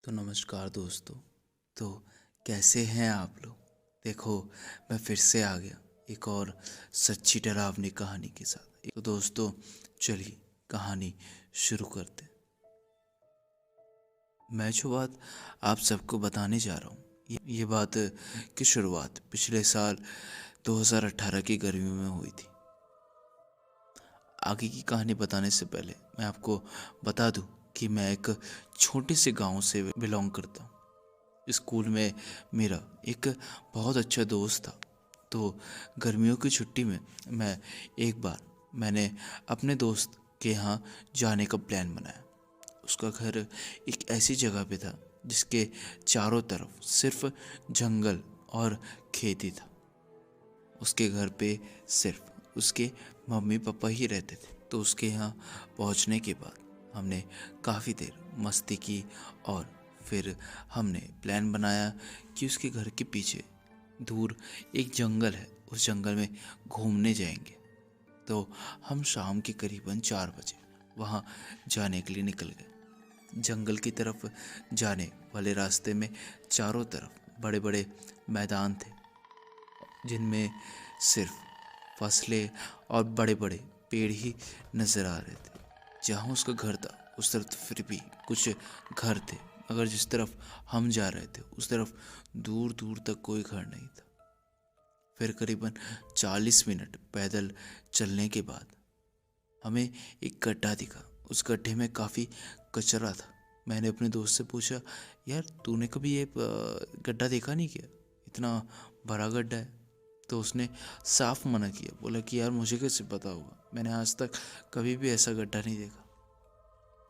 तो नमस्कार दोस्तों। तो कैसे हैं आप लोग। देखो, मैं फिर से आ गया एक और सच्ची डरावनी कहानी के साथ। तो दोस्तों, चलिए कहानी शुरू करते हैं। मैं जो बात आप सबको बताने जा रहा हूँ, ये बात की शुरुआत पिछले साल 2018 की गर्मियों में हुई थी। आगे की कहानी बताने से पहले मैं आपको बता दूं कि मैं एक छोटे से गांव से बिलोंग करता हूँ। स्कूल में मेरा एक बहुत अच्छा दोस्त था। तो गर्मियों की छुट्टी में मैंने अपने दोस्त के यहाँ जाने का प्लान बनाया। उसका घर एक ऐसी जगह पे था जिसके चारों तरफ सिर्फ जंगल और खेती था। उसके घर पे सिर्फ उसके मम्मी पापा ही रहते थे। तो उसके यहाँ पहुँचने के बाद हमने काफ़ी देर मस्ती की और फिर हमने प्लान बनाया कि उसके घर के पीछे दूर एक जंगल है, उस जंगल में घूमने जाएंगे। तो हम शाम के करीबन 4 बजे वहाँ जाने के लिए निकल गए। जंगल की तरफ जाने वाले रास्ते में चारों तरफ बड़े बड़े मैदान थे जिनमें सिर्फ फसलें और बड़े बड़े पेड़ ही नज़र आ रहे थे। जहाँ उसका घर था उस तरफ तो फिर भी कुछ घर थे, मगर जिस तरफ हम जा रहे थे उस तरफ दूर दूर तक कोई घर नहीं था। फिर करीबन 40 मिनट पैदल चलने के बाद हमें एक गड्ढा दिखा। उस गड्ढे में काफ़ी कचरा था। मैंने अपने दोस्त से पूछा, यार तूने कभी ये गड्ढा देखा नहीं क्या, इतना बड़ा गड्ढा है। तो उसने साफ मना किया, बोला कि यार मुझे कैसे पता होगा, मैंने आज तक कभी भी ऐसा गड्ढा नहीं देखा।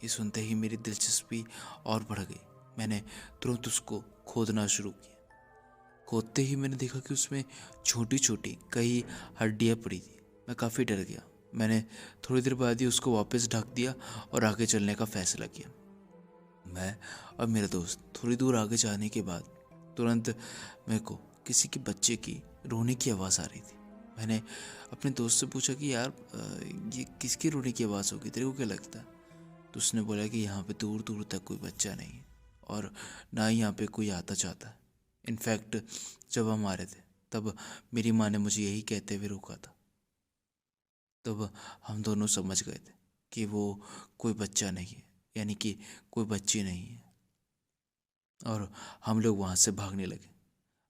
ये सुनते ही मेरी दिलचस्पी और बढ़ गई। मैंने तुरंत उसको खोदना शुरू किया। खोदते ही मैंने देखा कि उसमें छोटी छोटी कई हड्डियाँ पड़ी थी। मैं काफ़ी डर गया। मैंने थोड़ी देर बाद ही उसको वापस ढक दिया और आगे चलने का फैसला किया। मैं और मेरा दोस्त थोड़ी दूर आगे जाने के बाद तुरंत मेरे को किसी के बच्चे की रोने की आवाज़ आ रही थी। मैंने अपने दोस्त से पूछा कि यार ये किसकी रोने की आवाज़ होगी, तेरे को क्या लगता है। तो उसने बोला कि यहाँ पे दूर दूर तक कोई बच्चा नहीं है और ना ही यहाँ पे कोई आता जाता है। इनफैक्ट जब हम आ रहे थे तब मेरी माँ ने मुझे यही कहते हुए रोका था। तब हम दोनों समझ गए थे कि वो कोई बच्चा नहीं है, यानी कि कोई बच्ची नहीं है। और हम लोग वहाँ से भागने लगे।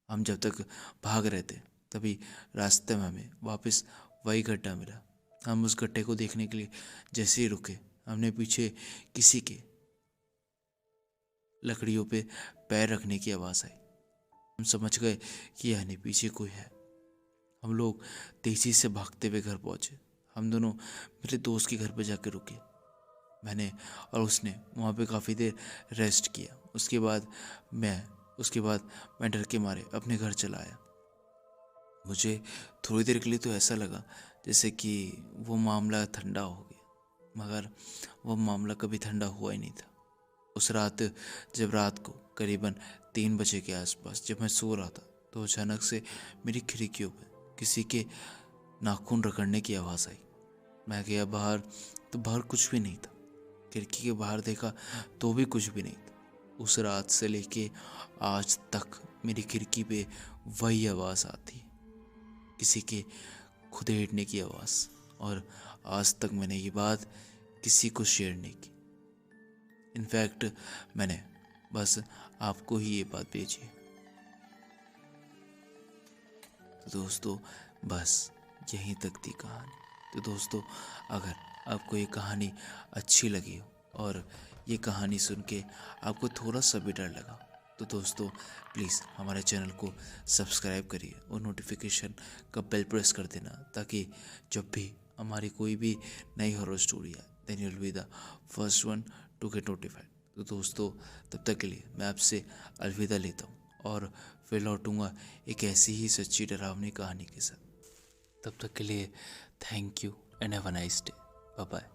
हम जब तक भाग रहे थे तभी रास्ते में हमें वापस वही गड्ढा मिला। हम उस गड्ढे को देखने के लिए जैसे ही रुके, हमने पीछे किसी के लकड़ियों पे पैर रखने की आवाज़ आई। हम समझ गए कि यानी पीछे कोई है। हम लोग तेज़ी से भागते हुए घर पहुँचे। हम दोनों मेरे दोस्त के घर पर जाकर रुके। मैंने और उसने वहाँ पे काफ़ी देर रेस्ट किया। उसके बाद मैं डर के मारे अपने घर चला आया। मुझे थोड़ी देर के लिए तो ऐसा लगा जैसे कि वो मामला ठंडा हो गया, मगर वो मामला कभी ठंडा हुआ ही नहीं था। उस रात जब रात को करीबन 3 बजे के आसपास जब मैं सो रहा था तो अचानक से मेरी खिड़कियों पर किसी के नाखून रगड़ने की आवाज़ आई। मैं गया बाहर तो बाहर कुछ भी नहीं था। खिड़की के बाहर देखा तो भी कुछ भी नहीं था। उस रात से लेके आज तक मेरी खिड़की पे वही आवाज़ आती है, किसी के खुदेड़ने की आवाज़। और आज तक मैंने ये बात किसी को शेयर नहीं की। इनफैक्ट मैंने बस आपको ही ये बात भेजी है। तो दोस्तों, बस यहीं तक थी कहानी। तो दोस्तों, अगर आपको ये कहानी अच्छी लगी हो और ये कहानी सुन के आपको थोड़ा सा भी डर लगा तो दोस्तों प्लीज़ हमारे चैनल को सब्सक्राइब करिए और नोटिफिकेशन का बेल प्रेस कर देना, ताकि जब भी हमारी कोई भी नई हॉरर स्टोरी है then you will be the first one to get notified. तो दोस्तों, तब तक के लिए मैं आपसे अलविदा लेता हूँ और फिर लौटूंगा एक ऐसी ही सच्ची डरावनी कहानी के साथ। तब तक के लिए thank you and have a nice day. Bye bye.